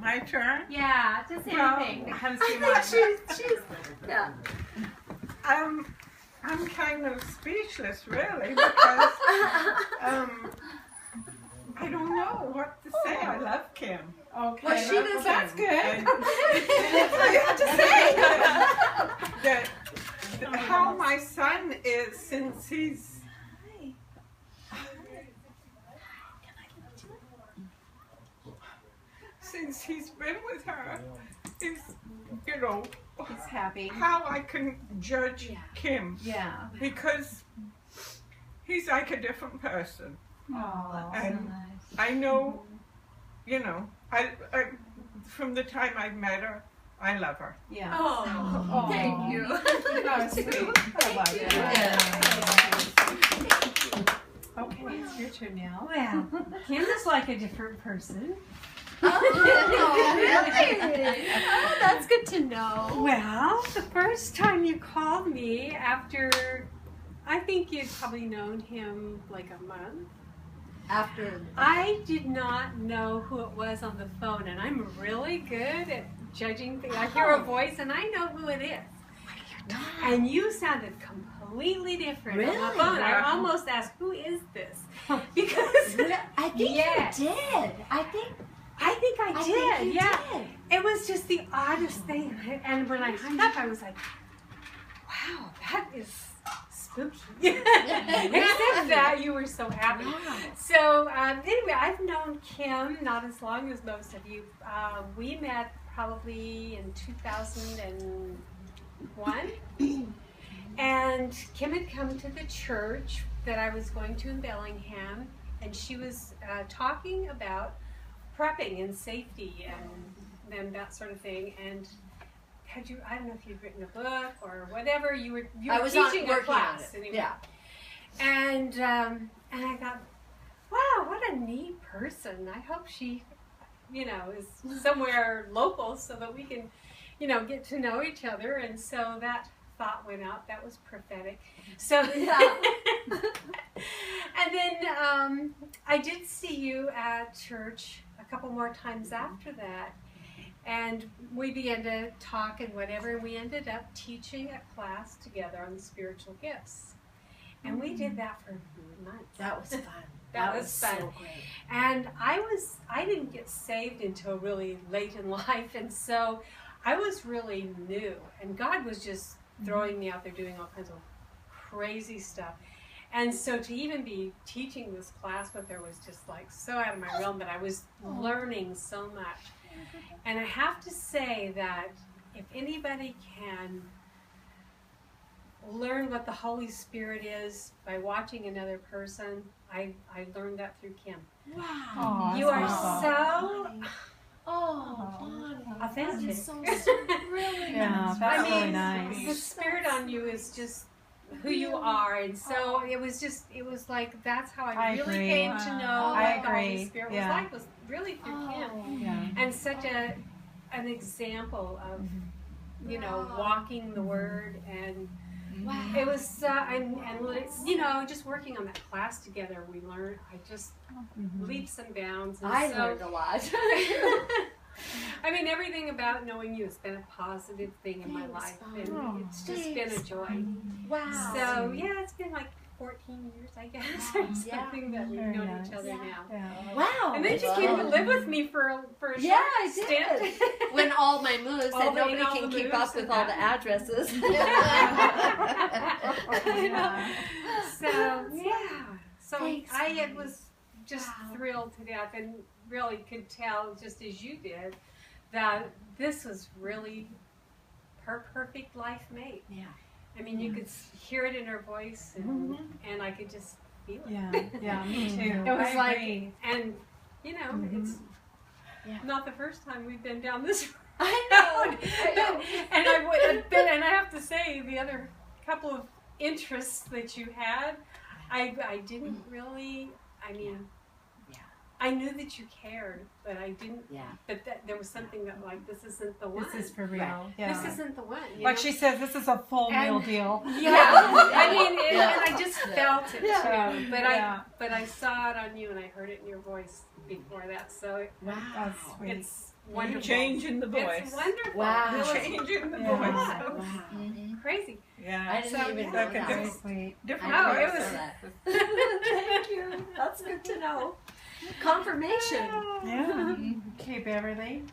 My turn? Yeah, just anything that comes to mind. She's yeah. I'm kind of speechless, really, because I don't know what to say. I love Kim. Okay. Well, she does. That's good. I have to say that how my son is since he's been with her is, you know, He's happy. how I can judge Kim. Yeah. Because he's like a different person. Oh, And so nice. I know, you know, I from the time I met her, I love her. Yeah. Oh, thank you. Oh, sweet. I love it. Yeah. Okay, it's your turn now. Well, Kim is like a different person. Oh, really? Oh, that's good to know. Well, the first time you called me after, I think you'd probably known him like a month. After I did not know who it was on the phone, and I'm really good at judging things. I hear a voice, and I know who it is. And you sounded completely different on the Really? phone. I almost asked, "Who is this?" Because I think Yes. you did. I think I did. you Yeah, did. it was just the oddest thing. And when I hung up, I was like, "Wow, that is spooky." Except that you were so happy. Wow. So anyway, I've known Kim not as long as most of you. We met probably in 2001, and Kim had come to the church that I was going to in Bellingham, and she was talking about prepping and safety and that sort of thing. And had you? I don't know if you'd written a book or whatever. You were I was teaching a working on class it. anyway. Yeah. And I thought, wow, what a neat person. I hope she, you know, is somewhere local so that we can, you know, get to know each other. And so that thought went out. That was prophetic. So, Yeah. and then I did see you at church a couple more times after that. And we began to talk and whatever. And we ended up teaching a class together on the spiritual gifts. And we did that for months. That was fun. That was fun. So great. And I didn't get saved until really late in life, and so I was really new, and God was just throwing me out there doing all kinds of crazy stuff. And so to even be teaching this class with her was just like so out of my realm, but I was learning so much. And I have to say that if anybody can learn what the Holy Spirit is by watching another person, I learned that through Kim. Wow. You are so Oh, Bonnie. authentic. That is so really Yeah, nice. that's I mean, really nice. the Spirit on you is just who you are, and so it was like that's how I I really agree. came to know I what the Holy agree. Spirit Yeah. was like, was really through Kim, Yeah. and such an example of you know Wow. walking the Word. And Wow. it was and it's, you know, just working on that class together, we learned. I just leaps and bounds. And I so, learned a lot. I mean, everything about knowing you has been a positive thing in my Thanks, life, Bonnie. and it's just been a joy. Wow. So yeah, it's been like 14 years, I guess, or something that we've Very known nice. each other now. Yeah. Wow. And then she came to live with me for a Yeah, short I did. stint. When all my moves All and the- nobody all can the keep moves up with and all the that. addresses. Yeah. So yeah, so Thanks, I Bonnie. was just Wow. thrilled to death, and really could tell, just as you did, that this was really her perfect life mate. Yeah. I mean, you could hear it in her voice, and I could just feel it. Yeah. Yeah. Me too. It was I like, agree. and you know, it's Yeah. not the first time we've been down this road. I know. I know. And I have to say, the other couple of interests that you had, I didn't really. I mean, Yeah. I knew that you cared, but I didn't. Yeah. But that there was something that like this isn't the one. This is for real. Right. Yeah. This isn't the one. You Like know? she says, this is a full meal And- deal. Yeah, I mean, Yeah. and I just felt it Yeah. too. But Yeah. I saw it on you, and I heard it in your voice before that. So Wow. That's sweet. it's wonderful. Changing the voice. It's wonderful. Wow. Really Changing the Yeah. voice. Wow. crazy. Yeah. I didn't even know like a that. Very different, sweet. different No, voice. it was- Thank you. That's good to know. Confirmation. Yeah. Okay, Beverly.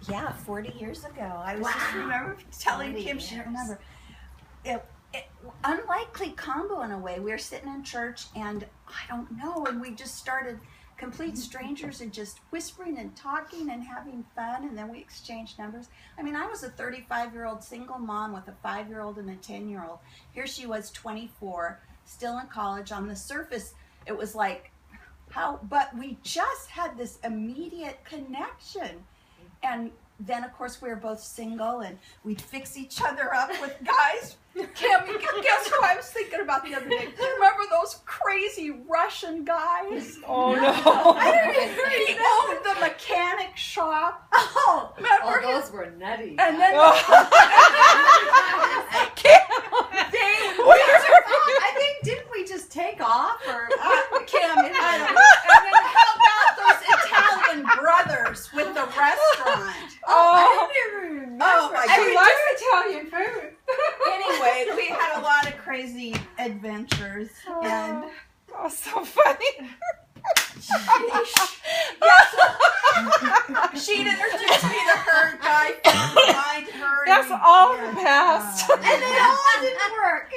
Yeah, 40 years ago. I was Wow. just remember telling 40 Kim, she years. didn't remember. Unlikely combo in a way. We were sitting in church and I don't know, and we just started complete strangers and just whispering and talking and having fun, and then we exchanged numbers. I mean, I was a 35-year-old single mom with a 5-year-old and a 10-year-old. Here she was 24, still in college. On the surface, it was like, how, but we just had this immediate connection. And then, of course, we were both single, and we'd fix each other up with guys. Kim, guess who I was thinking about the other day? Remember those crazy Russian guys? Oh no. He owned the mechanic shop. Oh, remember him? those were nutty. And then I think, didn't we just take off? Or Kim, and then how about those Italian brothers with the restaurant? Oh, Oh my She God. likes Italian food. Anyway, we had a lot of crazy adventures, and oh, so funny. she'd introduce me to her guy, find her. That's and all yeah. the past. and they all didn't work.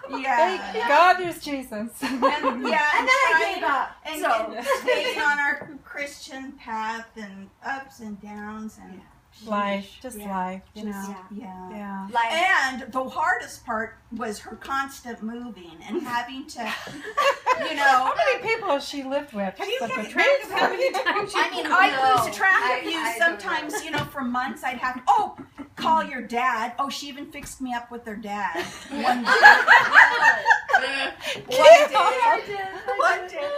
So, Yeah. Thank God there's Jesus. And, yeah, and then I gave up. and, So and staying on our Christian path and ups and downs and Life, just Yeah. life, you just, know. yeah. Yeah. like And the hardest part was her constant moving and having to, you know. How many people has she lived with? Have you Such a kept trip. track of how many times I mean, I No, lose track I- of you I don't sometimes, you know, for months I'd have to, call your dad. Oh, she even fixed me up with her dad. One day. One day.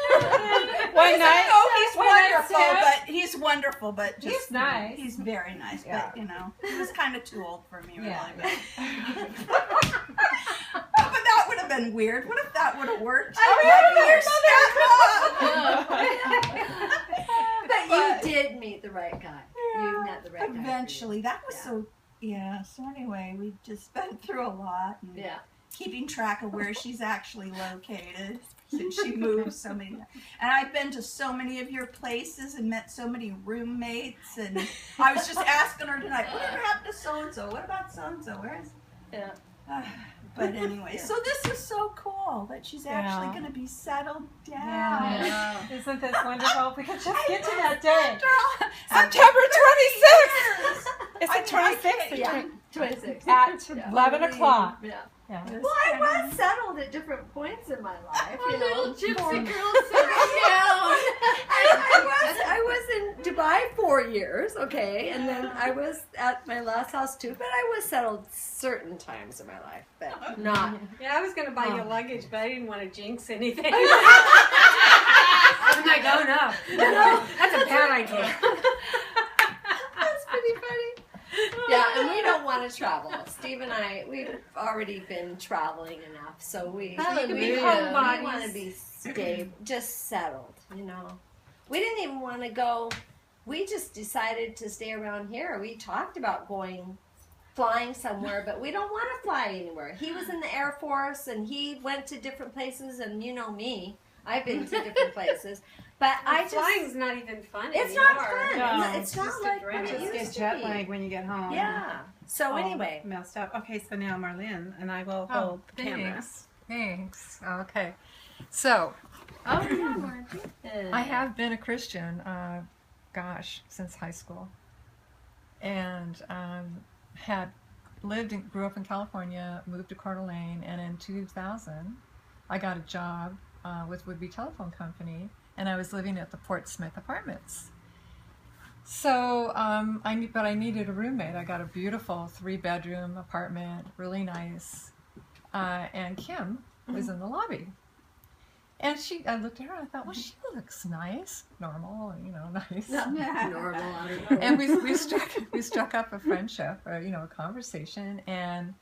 One night? Oh, he's One night wonderful, stand? but he's wonderful, but just He's nice. He's very nice, Yeah. but you know, he was kind of too old for me, really. Yeah. But that would have been weird. What if that would have worked? But you did meet the right guy. You met the right guy. for you. Eventually, that was Yeah. so. Yeah. So anyway, we've just been through a lot. And Yeah. keeping track of where she's actually located since she moved so many times. And I've been to so many of your places and met so many roommates, and I was just asking her tonight, whatever happened to so-and-so? What about so-and-so? Where is Yeah. But anyway, so this is so cool that she's actually Yeah. going to be settled down. Yeah. Isn't this wonderful? We could just get to that day. September 26th. Is I it mean, 26th? okay, Yeah. 26. At Yeah. 11 o'clock. Yeah. Yeah. Well, I was settled at different points in my life. You know, little gypsy Four- girl I was in Dubai 4 years, okay, and then I was at my last house too, but I was settled certain times in my life, but not. Yeah, I was going to buy you Oh. luggage, but I didn't want to jinx anything. I'm like, oh no. That's a bad idea. That's pretty funny. Yeah, and we don't want to travel. Steve and I, we've already been traveling enough, so we can be we homebodies. want to be stable, just settled, you know. We didn't even want to go. We just decided to stay around here. We talked about flying somewhere, but we don't want to fly anywhere. He was in the Air Force, and he went to different places, and you know me, I've been to different places, but I just Flying's not even fun it's anymore. not fun. No, It's it's not just a like drag. what You it just used get to jet lag when you get home. Yeah. So All anyway, messed up. Okay, so now Marlene and I will Oh, hold the camera. Thanks. Okay. So, I have been a Christian, since high school. And had grew up in California, moved to Coeur d'Alene, and in 2000, I got a job with Woodby Telephone Company, and I was living at the Portsmouth Apartments. So, but I needed a roommate. I got a beautiful 3-bedroom apartment, really nice. And Kim was in the lobby. And I looked at her and I thought, well, she looks nice, normal, nice. normal. And we struck up a friendship, or, a conversation. And,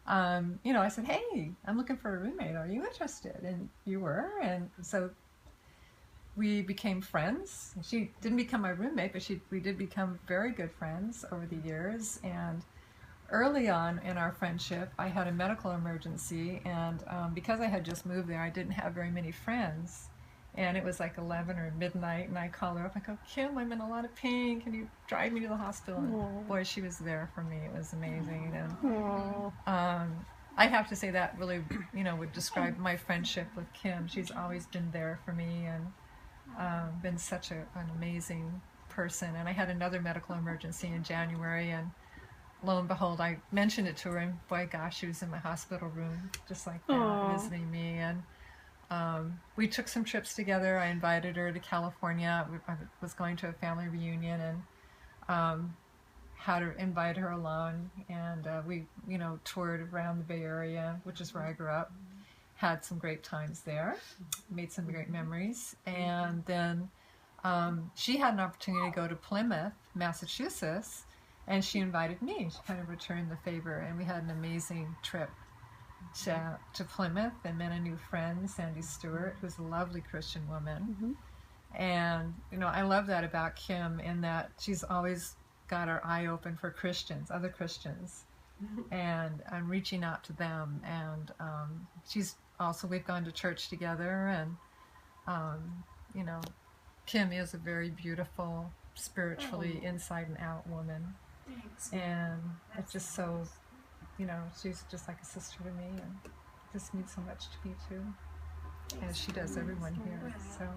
I said, hey, I'm looking for a roommate. Are you interested? And you were. And so we became friends. She didn't become my roommate, but we did become very good friends over the years. And early on in our friendship, I had a medical emergency, and because I had just moved there, I didn't have very many friends. And it was like 11 or midnight, and I called her up. I go, Kim, I'm in a lot of pain. Can you drive me to the hospital? And boy, she was there for me. It was amazing. And I have to say that really, would describe my friendship with Kim. She's always been there for me, and been such an amazing person. And I had another medical emergency in January, and lo and behold, I mentioned it to her, and boy, gosh, she was in my hospital room, just like that, visiting me. And we took some trips together. I invited her to California. I was going to a family reunion, and had her invite her along, and we toured around the Bay Area, which is where I grew up. Had some great times there, made some great memories. And then she had an opportunity to go to Plymouth, Massachusetts, and she invited me. She kind of returned the favor, and we had an amazing trip to Plymouth, and met a new friend, Sandy Stewart, who's a lovely Christian woman. And I love that about Kim, in that she's always got her eye open for Christians, other Christians, and I'm reaching out to them. And we've gone to church together, and Kim is a very beautiful, spiritually inside and out woman. Thanks. And it's just so, she's just like a sister to me, and just means so much to me too, as she does everyone here. So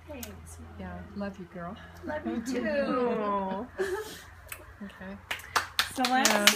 Thanks. yeah, love you, girl. Love you too. Okay. So let's